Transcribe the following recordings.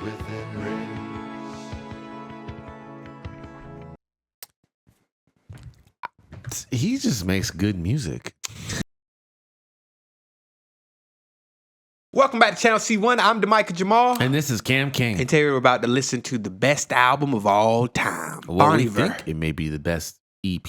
within rings. He just makes good music. Welcome back to Channel C1. I'm Demica Jamaal. And this is Cam King. And today we're about to listen to the best album of all time. Well, we think it may be the best EP,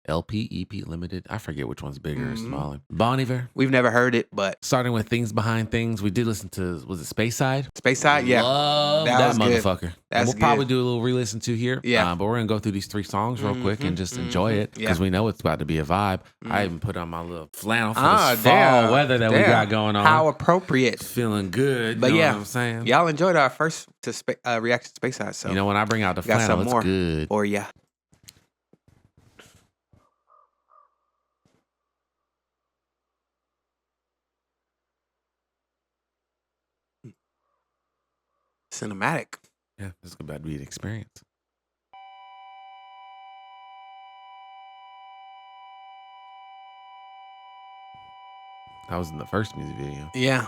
LP, EP, limited. I forget which one's bigger or smaller. Bon Iver. We've never heard it, but starting with Things Behind Things, we did listen to, was it Speyside? Speyside, yeah. Love that motherfucker. That's we'll probably do a little re-listen to here. Yeah. But we're going to go through these three songs real quick and just enjoy it because we know it's about to be a vibe. I even put on my little flannel for this fall weather that we got going on. How appropriate. Feeling good. But you know what I'm saying? Y'all enjoyed our first reaction to Speyside. So you know, when I bring out the flannel, it's good. Or yeah. Cinematic. Yeah, this is about to be an experience. That was in the first music video. Yeah.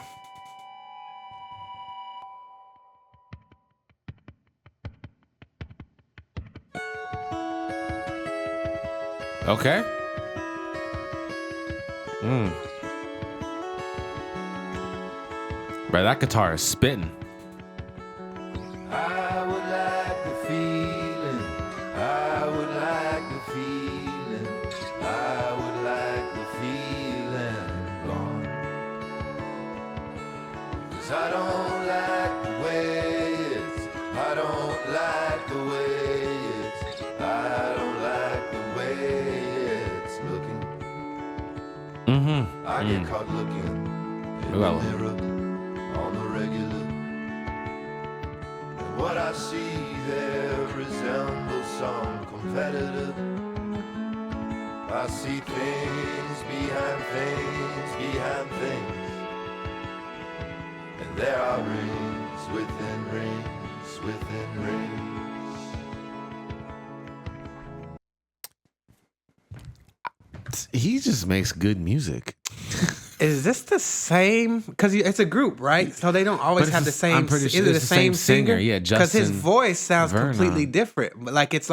Okay. Bro, that guitar is spitting. I would like the feeling. I would like the feeling. I would like the feeling gone. 'Cause I don't like the way it's. I don't like the way it's. I don't like the way it's looking. I get caught looking in the mirror on the regular. What I see there resembles some competitor. I see things behind things behind things. And there are rings within rings within rings. He just makes good music. Is this the same? Because it's a group, right? So they don't always have the same. I'm pretty sure is it it's the same singer? Yeah, because his Justin voice sounds Vernon. completely different. But like it's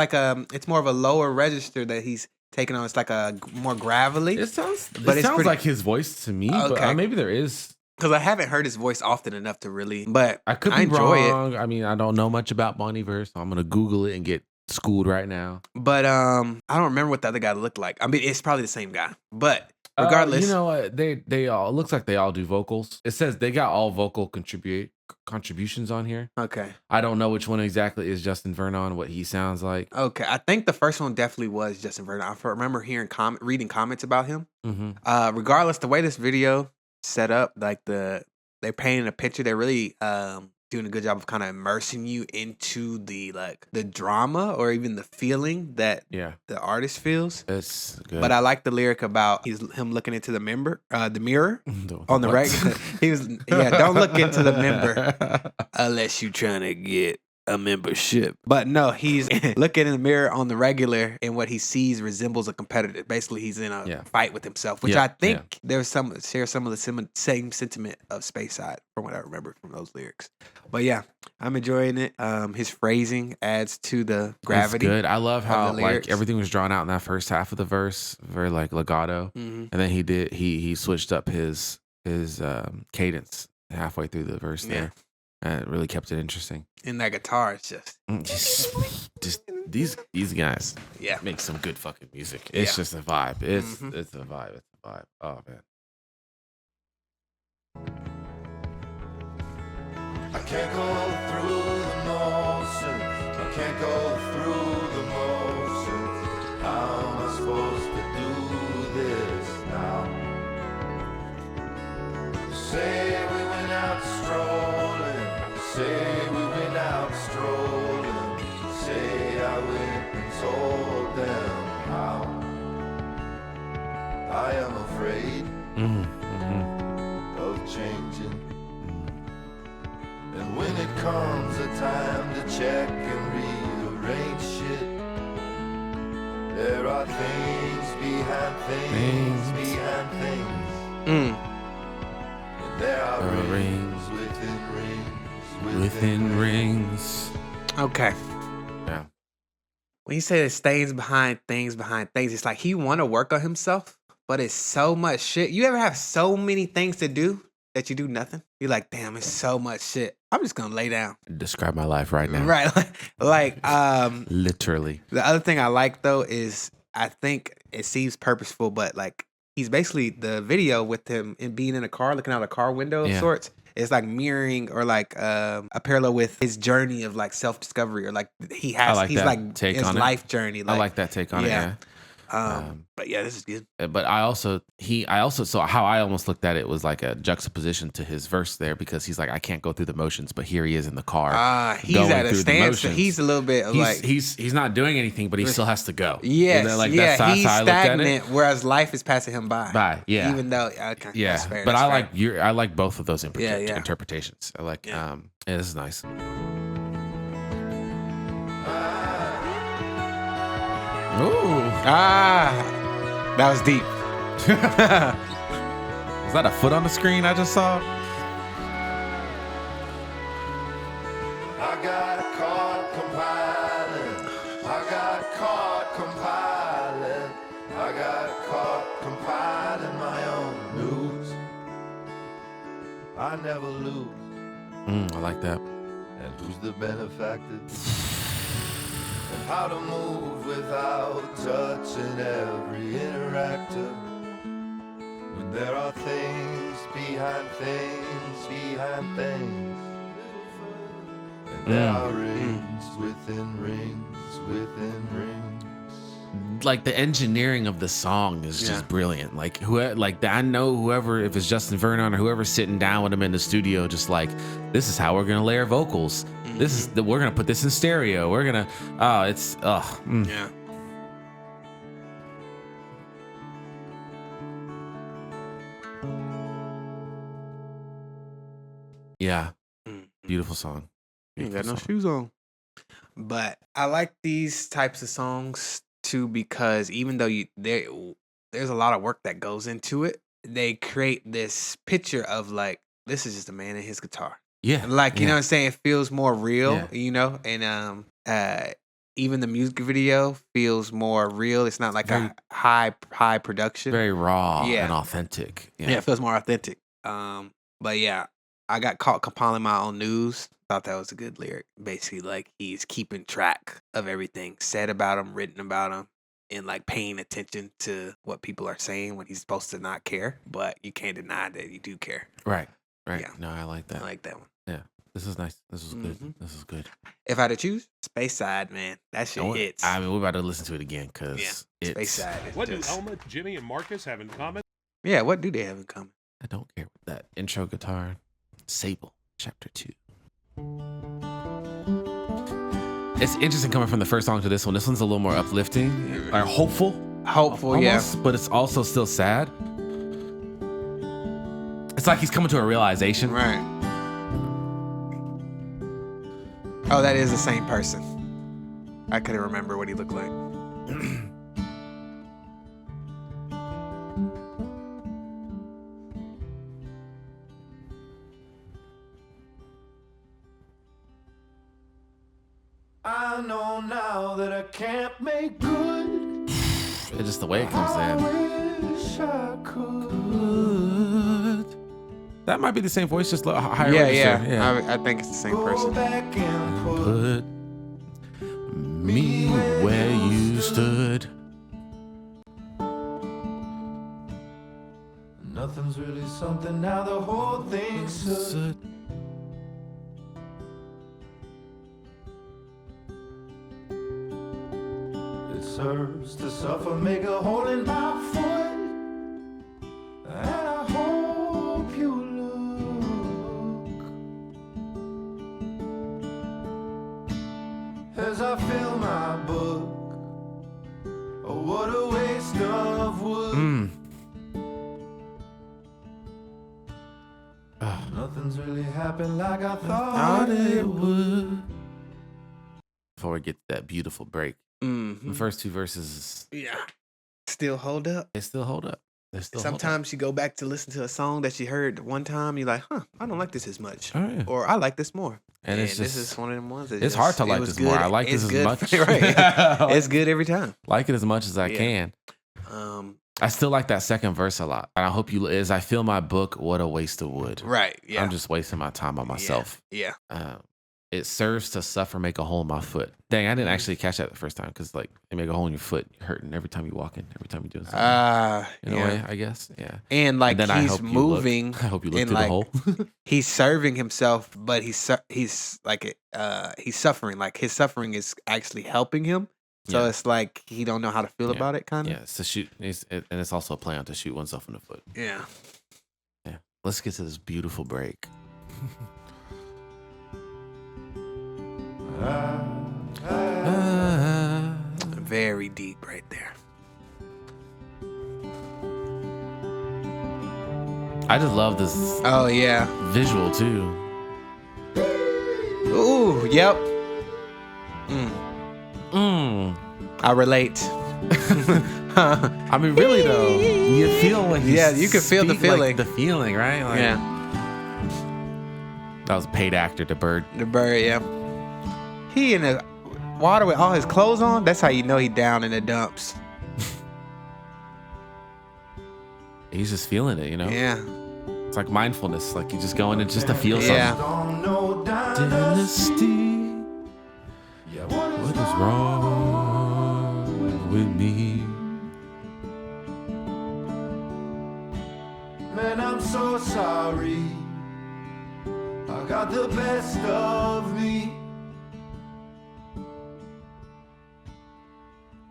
more of a lower register that he's taking on. It's like a more gravelly. It sounds like his voice to me, but maybe there is. Because I haven't heard his voice often enough to really. But I could be enjoy wrong. it. I mean, I don't know much about Bon Iver, so I'm gonna Google it and get schooled right now. But I don't remember what the other guy looked like. I mean, it's probably the same guy, but. Regardless, you know what? They all, it looks like they all do vocals. It says they got all vocal contributions on here. Okay. I don't know which one exactly is Justin Vernon, what he sounds like. Okay, I think the first one definitely was Justin Vernon. I remember reading comments about him. Regardless, the way this video set up, like they're painting a picture. They're really doing a good job of kind of immersing you into the drama or even the feeling that the artist feels. That's good. But I like the lyric about him looking into the mirror on the regular. He was don't look into the mirror unless you're trying to get a membership. But no, he's looking in the mirror on the regular, and what he sees resembles a competitor. Basically, he's in a fight with himself, which I think there's share some of the same sentiment of Speyside from what I remember from those lyrics. But yeah, I'm enjoying it. His phrasing adds to the gravity. It's good. I love how like everything was drawn out in that first half of the verse, very like legato, and then he switched up his cadence halfway through the verse there. And it really kept it interesting. And that guitar is just these guys make some good fucking music. It's just a vibe. It's a vibe. It's a vibe. Oh man. I can't go through the motions. I can't go through the motions. How am I supposed to do this now? Say we went out strolling. Say we went out strolling. Say I went and told them how. I am afraid of changing. And when it comes a time to check and rearrange shit, there are things behind things behind things. And there are rings within rings within rings. Okay. Yeah. When you say it stains behind things, it's like he want to work on himself, but it's so much shit. You ever have so many things to do that you do nothing? You're like, damn, it's so much shit. I'm just gonna lay down. Describe my life right now. Right. Literally. The other thing I like though is I think it seems purposeful, but like he's basically the video with him in being in a car, looking out a car window of sorts. It's like mirroring or like a parallel with his journey of like self-discovery or like he's like take his on life journey. Like, I like that take on it. Yeah. But yeah, this is good. But so how I almost looked at it was like a juxtaposition to his verse there, because he's like, I can't go through the motions, but here he is in the car. He's at a standstill. He's a little bit he's not doing anything, but he still has to go. Yes, that's he's how I looked at stagnant, whereas life is passing him by. Yeah. Even though, that's fair. But I like both of those Yeah. interpretations. I like, this is nice. Ooh. That was deep. Is that a foot on the screen I just saw? I got caught compiling. I got caught compiling. I got caught compiling my own news. I never lose. I like that. And who's the benefactor? And how to move without touching every interactor. When there are things behind things behind things. And there are rings within rings within rings. Like the engineering of the song is just brilliant. Like I know whoever, if it's Justin Vernon or whoever's sitting down with him in the studio, just like, this is how we're gonna layer vocals. We're gonna put this in stereo. We're gonna Yeah. Beautiful song. You ain't got no shoes on. But I like these types of songs too, because even though there's a lot of work that goes into it, they create this picture of like, this is just a man and his guitar. Yeah. Like, you know what I'm saying? It feels more real, you know? And even the music video feels more real. It's not like a high production. Very raw and authentic. Yeah, it feels more authentic. But yeah, I got caught compiling my own news. Thought that was a good lyric. Basically, like, he's keeping track of everything said about him, written about him, and like paying attention to what people are saying when he's supposed to not care. But you can't deny that you do care. Right. Yeah. No, I like that. I like that one. Yeah. This is nice. This is good. This is good. If I had to choose, Speyside, man, that shit hits. I mean, we're about to listen to it again because it's... Speyside. What do Elma, Jimmy, and Marcus have in common? Yeah, what do they have in common? I don't care. That intro guitar. Sable, Chapter 2. It's interesting coming from the first song to this one. This one's a little more uplifting, or hopeful. Hopeful, almost, but it's also still sad. It's like he's coming to a realization. Right. Oh, that is the same person. I couldn't remember what he looked like. I know now that I can't make good. It's just the way it comes I in. wish I could. That might be the same voice, just higher Yeah. register. I think it's the same Go person. back and Put me where you stood. Nothing's really something now, the whole thing's should. It serves to suffer, make a hole in my foot. And I hope you look as I fill my book. Oh, what a waste of wood. Nothing's really happened like I thought it would. Before we get to that beautiful break, the first two verses, Yeah. Still hold up. they still hold up. sometimes you go back to listen to a song that you heard one time. You're like, I don't like this as much, Oh, yeah. or I like this more. And it's this just, is one of them ones. It's hard to like this more. I like this as much. Right. It's good every time. Like it as much as I can. I still like that second verse a lot. And I hope you, as I fill my book, what a waste of wood. Right. Yeah. I'm just wasting my time on myself. Yeah. It serves to suffer, make a hole in my foot. Dang, I didn't actually catch that the first time because like they make a hole in your foot, you're hurting every time you walk in, every time you're doing something. In a way, I guess. Yeah. And like and he's moving. I hope you look through like, the hole. He's serving himself, but he's like he's suffering. Like his suffering is actually helping him. So it's like he don't know how to feel about it, kind of. Yeah, it's to shoot, and it's also a play on to shoot oneself in the foot. Yeah. Yeah. Let's get to this beautiful break. Very deep right there. I just love this. Oh yeah, visual too. Ooh, yep. I relate. I mean, really though, you feel when you can feel the feeling. Like the feeling, right? Like, yeah. That was a paid actor, the bird. The bird, yeah. He in the water with all his clothes on. That's how you know he down in the dumps. He's just feeling it, you know? Yeah. It's like mindfulness. Like you just going in just to feel something. Yeah. Dynasty. What is wrong with me? Man, I'm so sorry. I got the best of me.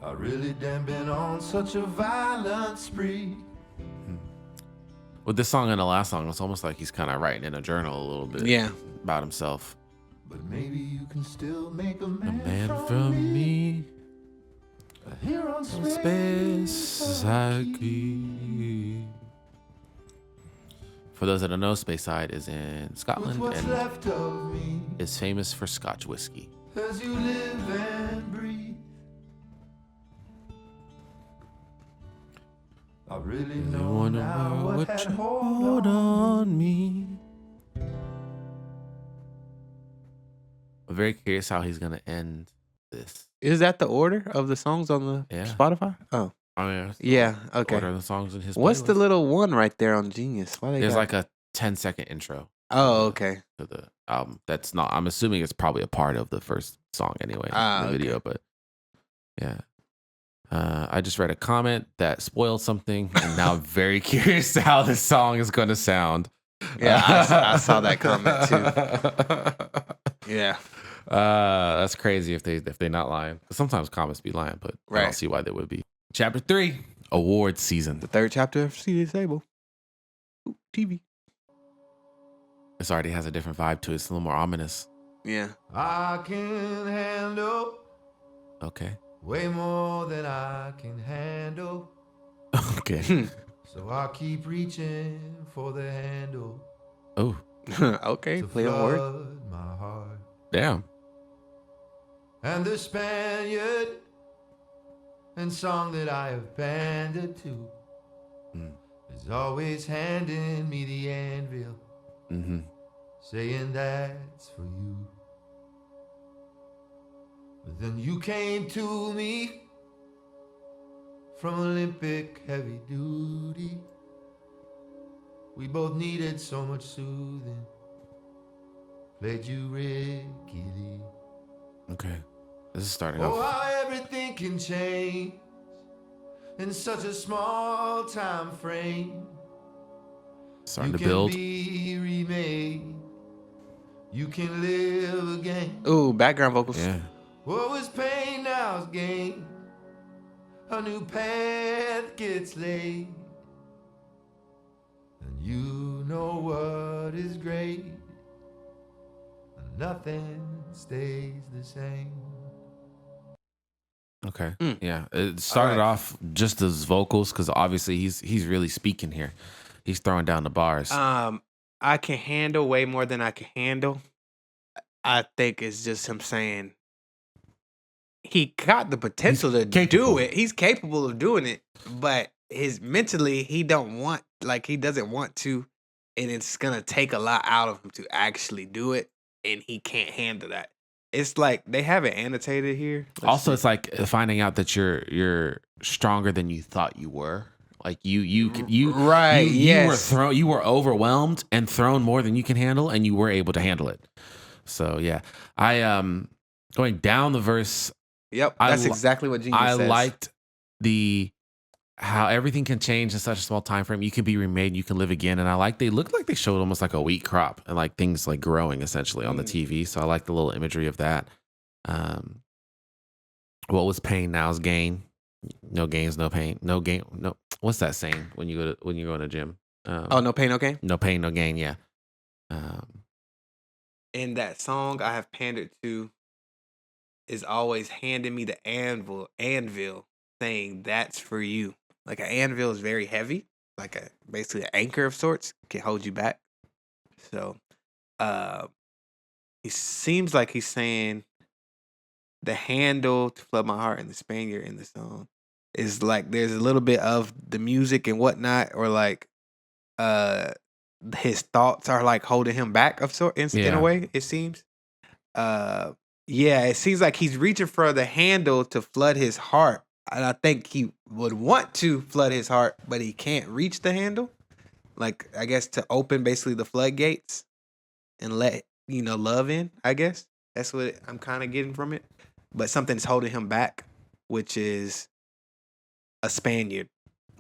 I really damn been on such a violent spree. With this song and the last song, it's almost like he's kind of writing in a journal a little bit. Yeah. About himself. But maybe you can still make a man, from me. Here on Speyside. For those that don't know, Speyside is in Scotland and left of me is famous for Scotch whiskey. as you live and breathe. I really know now what had hold on me. I'm very curious how he's gonna end this. Is that the order of the songs on the Spotify? Oh. Oh yeah. Yeah. Okay. Order of the songs in his. What's playlist. the little one right there on Genius? Why There's like a 10-second intro. Oh, okay. To the album. That's not. I'm assuming it's probably a part of the first song anyway. The video, but yeah. I just read a comment that spoiled something, and now I'm very curious how this song is going to sound. Yeah, I saw that comment too. Yeah. That's crazy if they not lying. Sometimes comments be lying, but I don't see why they would be. Chapter 3, award season. The third chapter of Sable. TV. This already has a different vibe to it. It's a little more ominous. Yeah. I can handle Okay. way more than I can handle. Okay. So I keep reaching for the handle. Oh. Okay. To Play on word. flood my heart. Damn. And the Spaniard and song that I have banded to is always handing me the anvil, saying that's for you. But then you came to me from Olympic heavy duty. We both needed so much soothing. Played you rickety. Okay. This is starting Oh, off. how everything can change in such a small time frame. Starting you to build. You can be remade. You can live again. Ooh, background vocals. Yeah. What was pain now is gain. A new path gets laid. And you know what is great. And nothing stays the same. Okay. Yeah. It started off just as vocals because obviously he's really speaking here. He's throwing down the bars. I can handle way more than I can handle. I think it's just him saying he got the potential to do it. He's capable of doing it, but his mentally he doesn't want to, and it's gonna take a lot out of him to actually do it, and he can't handle that. It's like they have it annotated here. It's like finding out that you're stronger than you thought you were. Like you were overwhelmed and thrown more than you can handle, and you were able to handle it. So yeah, I going down the verse. Yep, that's exactly what Genius says. I liked how everything can change in such a small time frame. You can be remade, you can live again, and they looked like they showed almost like a wheat crop and like things like growing essentially on the TV. So I like the little imagery of that. What was pain now is gain. No gains, no pain. No gain. No. What's that saying when you go in the gym? No pain, no gain. No pain, no gain. Yeah. In that song, I have pandered to is always handing me the anvil, saying that's for you. Like an anvil is very heavy, like basically an anchor of sorts, can hold you back. So, he seems like he's saying the handle to flood my heart and the Spaniard in the song is like there's a little bit of the music and whatnot, or like his thoughts are like holding him back of sort in a way, it seems. It seems like he's reaching for the handle to flood his heart. And I think he would want to flood his heart, but he can't reach the handle. Like, I guess to open basically the floodgates and let, love in, I guess. That's what I'm kind of getting from it. But something's holding him back, which is a Spaniard,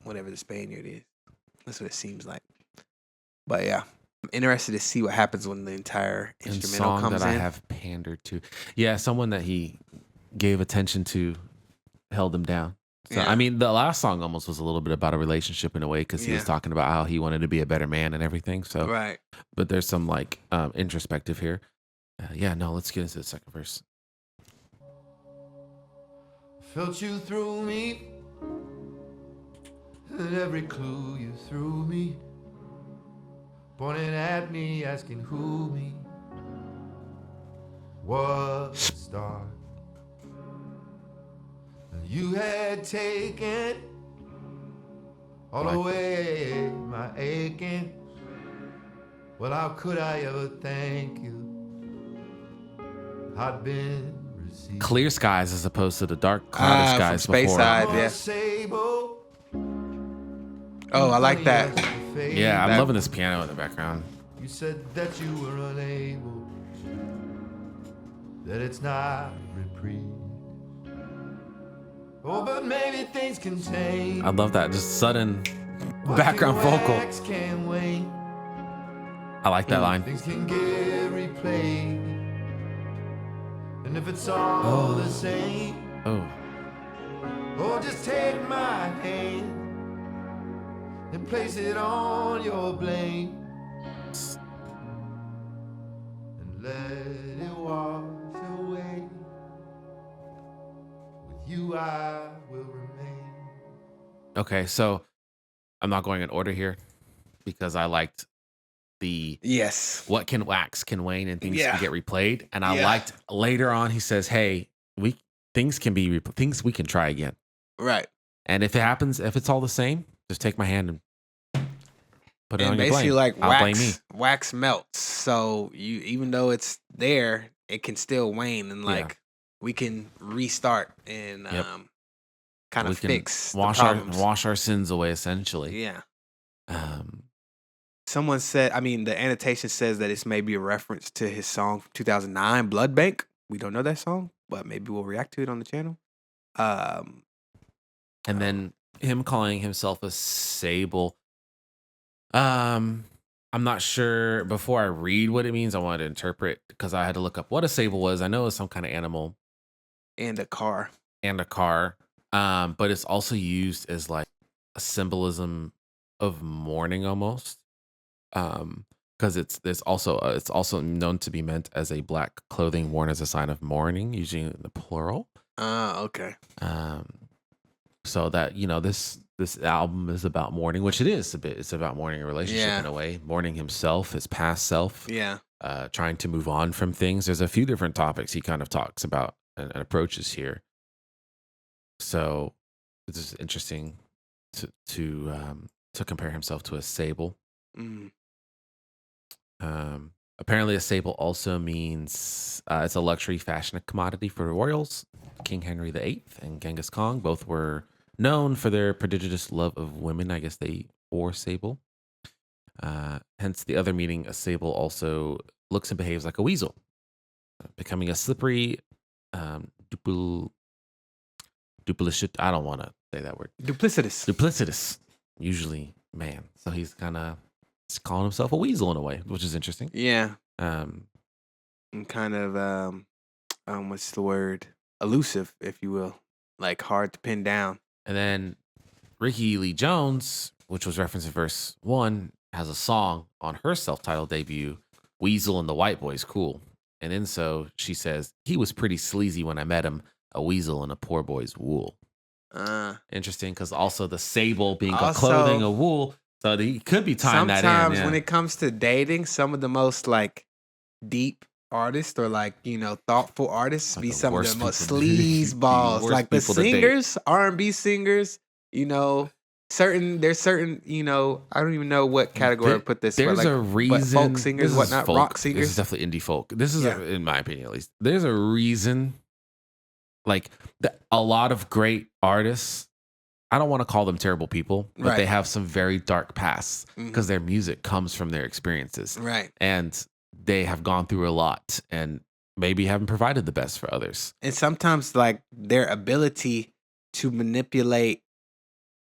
whatever the Spaniard is. That's what it seems like. But yeah, I'm interested to see what happens when the entire instrumental comes in. I have pandered to. Yeah, someone that he gave attention to held him down. So, I mean, the last song almost was a little bit about a relationship in a way, because he was talking about how he wanted to be a better man and everything. So, right. But there's some like introspective here. Let's get into the second verse. Felt you through me, and every clue you threw me, pointing at me, asking who me was the star. And you had taken all away my aching. Well, how could I ever thank you? I'd been received. Clear skies as opposed to the dark cloudy skies from before. Speyside, yeah. Sable. Oh, I like that. Yeah, I'm loving this piano in the background. You said that you were unable, that it's not reprieve. Oh, but maybe things can change. I love that, just sudden background vocal. I like that line. Things can get replayed, and if it's all the same, just take my hand and place it on your blade, and let it wash away. With you I will remain. Okay, so I'm not going in order here because I liked the what can wax can wane and things can get replayed, and I liked later on he says, hey, things we can try again, right? And if it happens, if it's all the same, just take my hand and put it on your basically blame. like wax melts, so you, even though it's there, it can still wane, and like we can restart and kind of fix wash our sins away essentially. Someone said, the annotation says that this may be a reference to his song from 2009, Blood Bank. We don't know that song, but maybe we'll react to it on the channel. And then him calling himself a Sable. I'm not sure. Before I read what it means, I wanted to interpret, because I had to look up what a Sable was. I know it was some kind of animal. And a car. But it's also used as like a symbolism of mourning almost. Because it's also known to be meant as a black clothing worn as a sign of mourning, usually in the plural. Okay. So that this album is about mourning, which it is a bit. It's about mourning a relationship in a way, mourning himself, his past self. Trying to move on from things. There's a few different topics he kind of talks about and approaches here. So this is interesting. to compare himself to a sable. Mm. Apparently, a sable also means it's a luxury fashion commodity for royals. King Henry VIII and Genghis Khan both were known for their prodigious love of women. I guess they wore sable. Hence, the other meaning, a sable also looks and behaves like a weasel, becoming a slippery, duplicitous. I don't want to say that word. Duplicitous. Usually, man. So he's kind of calling himself a weasel in a way, which is interesting. Yeah. Um, And kind of what's the word? Elusive, if you will, like hard to pin down. And then Ricky Lee Jones, which was referenced in verse 1, has a song on her self-titled debut, Weasel and the White Boy's Cool. And in so, she says, he was pretty sleazy when I met him, a weasel in a poor boy's wool. Interesting, because also the sable being a clothing of wool, so he could be tying that in. Sometimes when it comes to dating, some of the most like deep artists or like, you know, thoughtful artists be some of the most sleaze balls. Like the singers, R&B singers, you know, there's certain, you know, I don't even know what category to put this. There's like, a reason. Folk singers, whatnot, folk. Rock singers. This is definitely indie folk. This is, in my opinion at least, there's a reason. Like a lot of great artists, I don't want to call them terrible people, but they have some very dark pasts because their music comes from their experiences. Right. And they have gone through a lot and maybe haven't provided the best for others. And sometimes like their ability to manipulate,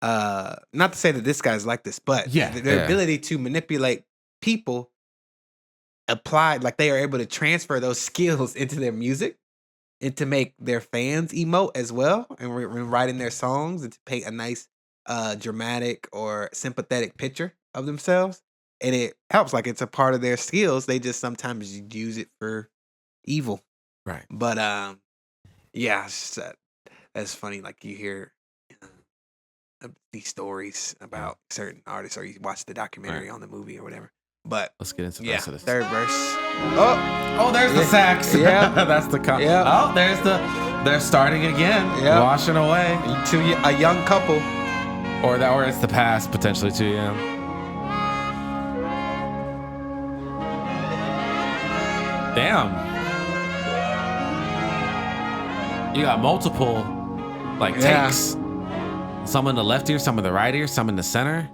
not to say that this guy's like this, but their ability to manipulate people applied, like they are able to transfer those skills into their music and to make their fans emote as well and writing their songs and to paint a nice dramatic or sympathetic picture of themselves. And it helps, like it's a part of their skills. They just sometimes use it for evil. Right. But yeah, it's just, that's funny. Like you hear these stories about certain artists or you watch the documentary on the movie or whatever. But let's get into the rest of this. Third verse. Oh, there's the sax. Yeah. That's the Oh, they're starting again. Yeah. Washing away. To a young couple. Or it's the past potentially too, yeah. Damn. You got multiple takes. Some in the left ear, some in the right ear, some in the center.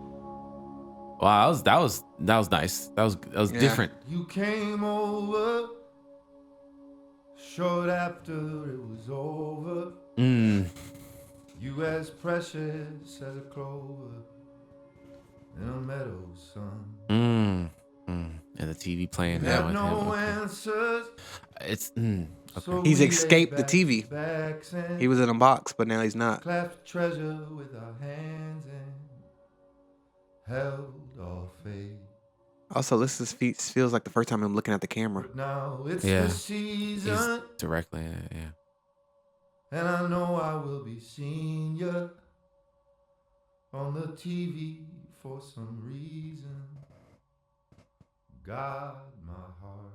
Wow, that was nice. That was different. You came over short after it was over. You as precious as a clover in a meadow sun. And the TV playing now with no him. Answers. It's okay. So he's escaped the TV. He was in a box, but now he's not. Clasped treasure with our hands and held our fate. Also, this feels like the first time I'm looking at the camera. Now it's the season. He's directly, yeah. And I know I will be seeing you on the TV for some reason. God, my heart.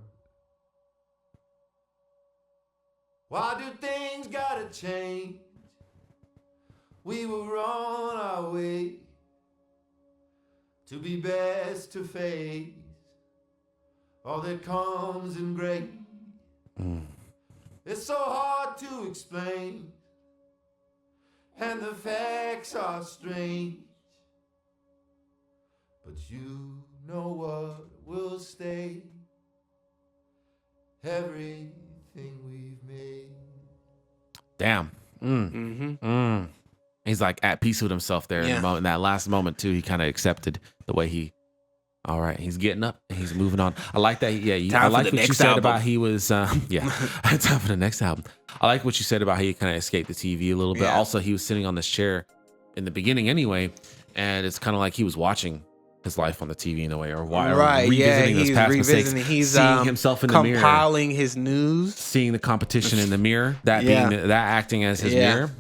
Why do things gotta change? We were on our way to be best to face all that comes in grace. It's so hard to explain, and the facts are strange. But you know what will stay? Everything we've made. Damn. He's like at peace with himself there in the moment. In that last moment too, he kind of accepted the way he. All right, he's getting up and he's moving on. I like that. I like what you said about he was. Time for the next album. I like what you said about how he kind of escaped the TV a little bit. Also, he was sitting on this chair in the beginning anyway, and it's kind of like he was watching his life on the TV in a way, or revisiting his past mistakes. He's seeing himself in the mirror, compiling his news, seeing the competition in the mirror, that acting as his mirror.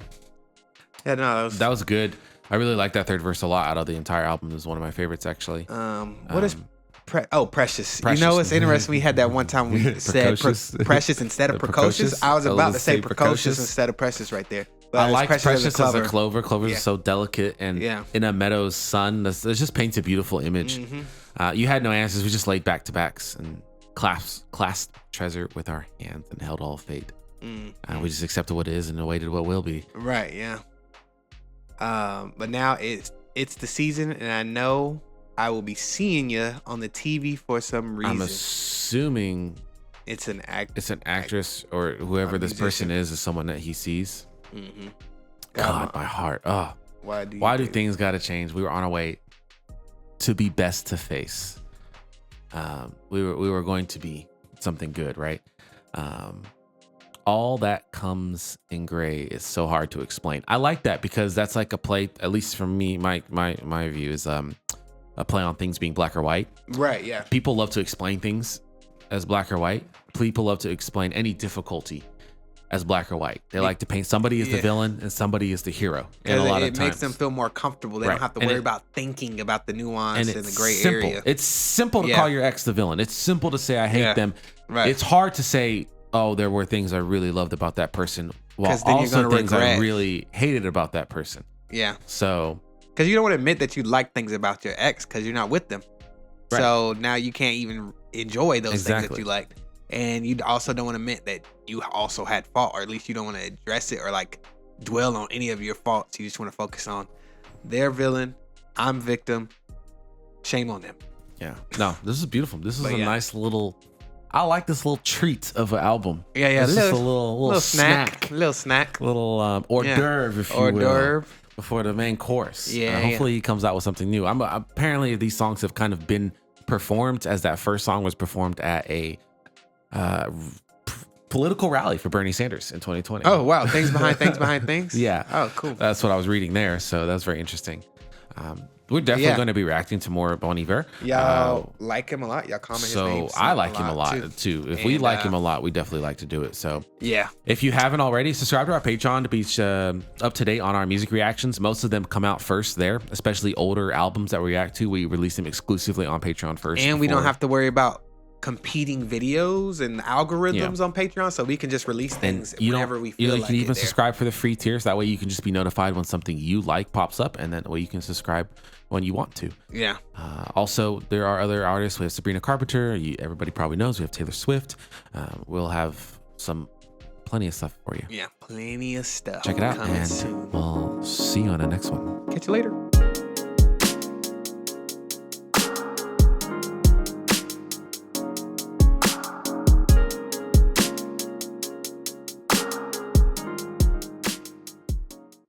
Yeah, no, that was good. I really like that third verse a lot. Out of the entire album, it was one of my favorites actually. What is Precious? You know, it's interesting. We had that one time we said precious instead of precocious. I was about to say precocious instead of precious right there. But I it's like Precious as a Clover. clover. Clovers Yeah. is so delicate, and in a meadow's sun, that just paints a beautiful image. You had no answers. We just laid back to backs and clasped treasure with our hands and held all fate. We just accepted what is and awaited what will be. Right. Yeah. But now it's the season, and I know I will be seeing you on the TV for some reason. I'm assuming it's an actress or whoever this person is someone that he sees. God, my heart. Oh, why do things got to change? We were on our way to be best to face. We were going to be something good, right? All that comes in gray is so hard to explain. I like that because that's like a play, at least for me, my view is a play on things being black or white. Right, yeah. People love to explain things as black or white. People love to explain any difficulty as black or white. They like to paint somebody as the villain and somebody as the hero. And a lot of times it makes them feel more comfortable. They don't have to worry about thinking about the nuance and the gray area. It's simple to call your ex the villain. It's simple to say I hate them. Right. It's hard to say, oh, there were things I really loved about that person, while then you're also gonna things regret. I really hated about that person. Yeah. So, because you don't want to admit that you like things about your ex because you're not with them. Right. So now you can't even enjoy those things that you liked. And you also don't want to admit that you also had fault, or at least you don't want to address it or like dwell on any of your faults. You just want to focus on their villain, I'm victim, shame on them. Yeah. No, this is beautiful. This is a nice little, I like this little treat of an album. Yeah. This is a little snack. Little snack. Little hors d'oeuvre, if you will. Before the main course. Hopefully he comes out with something new. Apparently these songs have kind of been performed as that first song was performed at a political rally for Bernie Sanders in 2020. Oh, wow. Things behind things? Yeah. Oh, cool. That's what I was reading there. So that's very interesting. We're definitely going to be reacting to more Bon Iver. Y'all like him a lot. Y'all comment his name. So I like him a lot too. If we like him a lot, we definitely like to do it. So yeah. If you haven't already, subscribe to our Patreon to be up to date on our music reactions. Most of them come out first there, especially older albums that we react to. We release them exclusively on Patreon first. And we don't have to worry about competing videos and algorithms on Patreon, so we can just release things whenever we feel like it. You can even subscribe for the free tiers. That way you can just be notified when something you like pops up, and then you can subscribe when you want to. Yeah. Also, there are other artists. We have Sabrina Carpenter. Everybody probably knows. We have Taylor Swift. We'll have plenty of stuff for you. Yeah, plenty of stuff. Check it out, and soon. we'll see you on the next one. Catch you later.